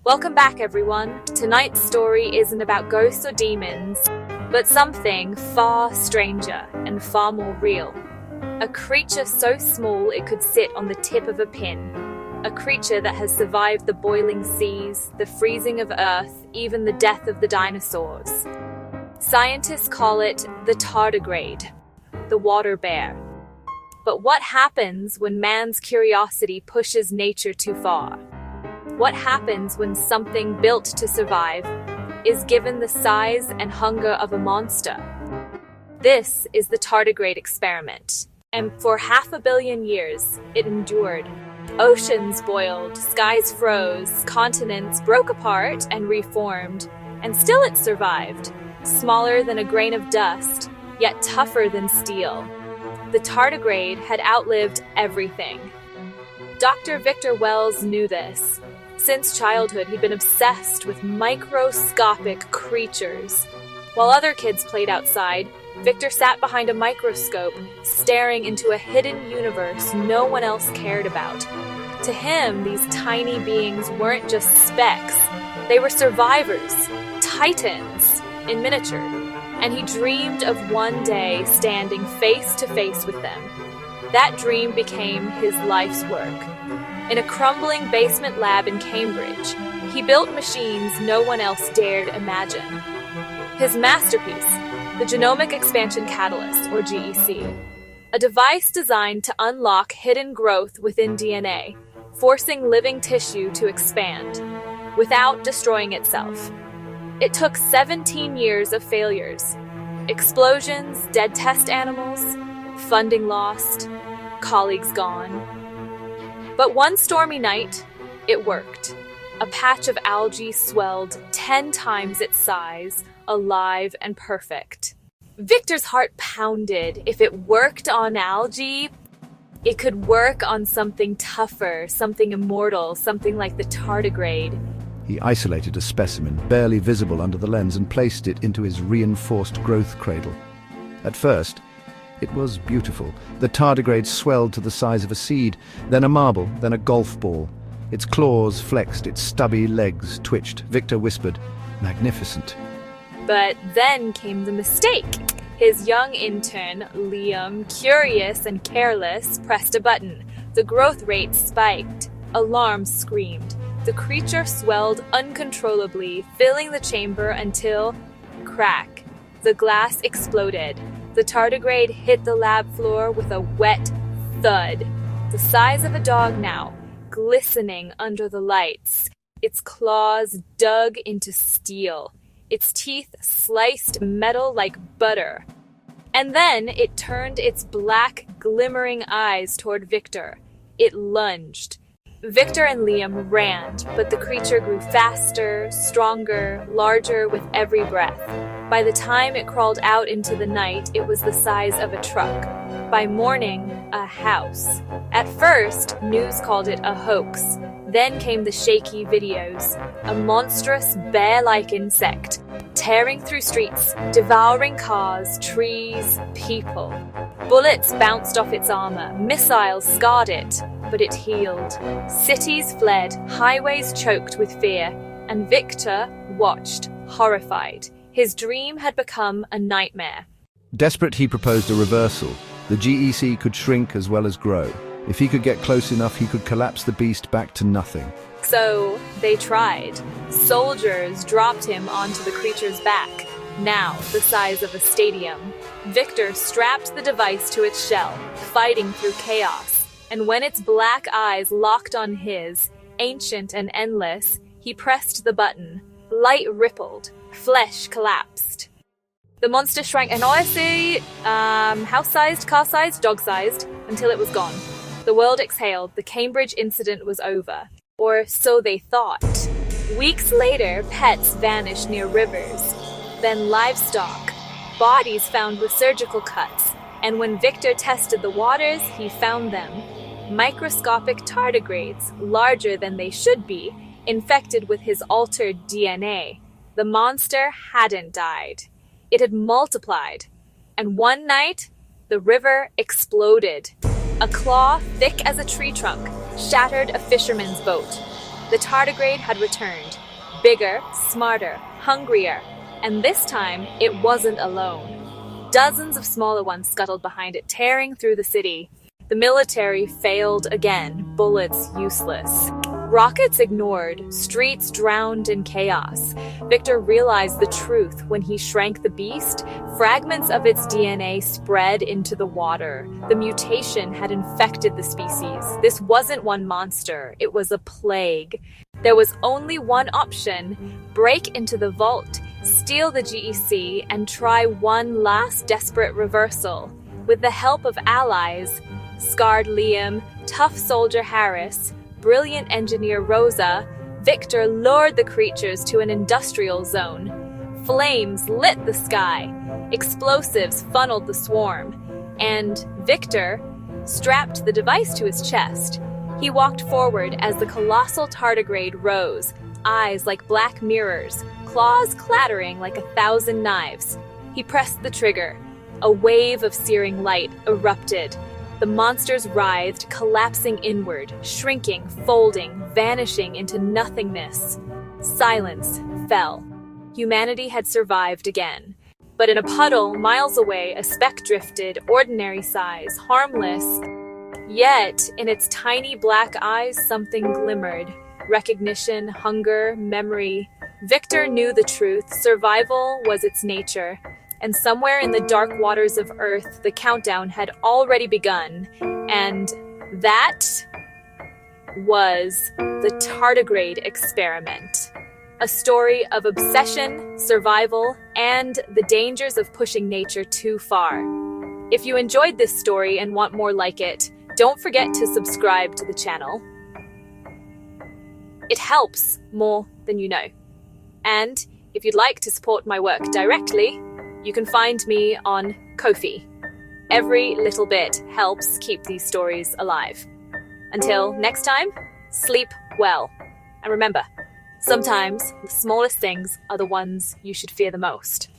Welcome back, everyone. Tonight's story isn't about ghosts or demons, but something far stranger and far more real. A creature so small it could sit on the tip of a pin. A creature that has survived the boiling seas, the freezing of Earth, even the death of the dinosaurs. Scientists call it the tardigrade, the water bear. But what happens when man's curiosity pushes nature too far? What happens when something built to survive is given the size and hunger of a monster? This is the Tardigrade Experiment, and for 500 million years, it endured. Oceans boiled, skies froze, continents broke apart and reformed, and still it survived. Smaller than a grain of dust, yet tougher than steel. The tardigrade had outlived everything. Dr. Victor Wells knew this. Since childhood, he'd been obsessed with microscopic creatures. While other kids played outside, Victor sat behind a microscope, staring into a hidden universe no one else cared about. To him, these tiny beings weren't just specks. They were survivors, titans in miniature. And he dreamed of one day standing face to face with them. That dream became his life's work. In a crumbling basement lab in Cambridge, he built machines no one else dared imagine. His masterpiece, the Genomic Expansion Catalyst, or GEC, a device designed to unlock hidden growth within DNA, forcing living tissue to expand, without destroying itself. It took 17 years of failures. Explosions, dead test animals, funding lost, colleagues gone. But one stormy night, it worked. A patch of algae swelled 10 times its size, alive and perfect. Victor's heart pounded. If it worked on algae, it could work on something tougher, something immortal, something like the tardigrade. He isolated a specimen, barely visible under the lens, and placed it into his reinforced growth cradle. At first, it was beautiful. The tardigrade swelled to the size of a seed, then a marble, then a golf ball. Its claws flexed, its stubby legs twitched. Victor whispered, "Magnificent." But then came the mistake. His young intern, Liam, curious and careless, pressed a button. The growth rate spiked. Alarm screamed. The creature swelled uncontrollably, filling the chamber until, crack, the glass exploded. The tardigrade hit the lab floor with a wet thud, the size of a dog now, glistening under the lights. Its claws dug into steel. Its teeth sliced metal like butter. And then it turned its black, glimmering eyes toward Victor. It lunged. Victor and Liam ran, but the creature grew faster, stronger, larger with every breath. By the time it crawled out into the night, it was the size of a truck. By morning, a house. At first, news called it a hoax. Then came the shaky videos. A monstrous, bear-like insect, tearing through streets, devouring cars, trees, people. Bullets bounced off its armor, missiles scarred it, but it healed. Cities fled, highways choked with fear, and Victor watched, horrified. His dream had become a nightmare. Desperate, he proposed a reversal. The GEC could shrink as well as grow. If he could get close enough, he could collapse the beast back to nothing. So they tried. Soldiers dropped him onto the creature's back, now the size of a stadium. Victor strapped the device to its shell, fighting through chaos. And when its black eyes locked on his, ancient and endless, he pressed the button. Light rippled. Flesh collapsed. The monster shrank, and honestly, house-sized, car-sized, dog-sized, until it was gone. The world exhaled. The Cambridge incident was over. Or so they thought. Weeks later, pets vanished near rivers. Then livestock. Bodies found with surgical cuts. And when Victor tested the waters, he found them. Microscopic tardigrades, larger than they should be, infected with his altered DNA. The monster hadn't died. It had multiplied. And one night, the river exploded. A claw thick as a tree trunk shattered a fisherman's boat. The tardigrade had returned, bigger, smarter, hungrier, and this time it wasn't alone. Dozens of smaller ones scuttled behind it, tearing through the city. The military failed again, bullets useless. Rockets ignored, streets drowned in chaos. Victor realized the truth when he shrank the beast. Fragments of its DNA spread into the water. The mutation had infected the species. This wasn't one monster, it was a plague. There was only one option: break into the vault, steal the GEC, and try one last desperate reversal. With the help of allies, scarred Liam, tough soldier Harris, brilliant engineer Rosa, Victor lured the creatures to an industrial zone. Flames lit the sky, explosives funneled the swarm, and Victor strapped the device to his chest. He walked forward as the colossal tardigrade rose, eyes like black mirrors, claws clattering like 1,000 knives. He pressed the trigger. A wave of searing light erupted. The monsters writhed, collapsing inward, shrinking, folding, vanishing into nothingness. Silence fell. Humanity had survived again. But in a puddle miles away, a speck drifted, ordinary size, harmless. Yet, in its tiny black eyes, something glimmered. Recognition, hunger, memory. Victor knew the truth. Survival was its nature. And somewhere in the dark waters of Earth, the countdown had already begun. And that was the Tardigrade Experiment. A story of obsession, survival, and the dangers of pushing nature too far. If you enjoyed this story and want more like it, don't forget to subscribe to the channel. It helps more than you know. And if you'd like to support my work directly, you can find me on Ko-fi. Every little bit helps keep these stories alive. Until next time, sleep well. And remember, sometimes the smallest things are the ones you should fear the most.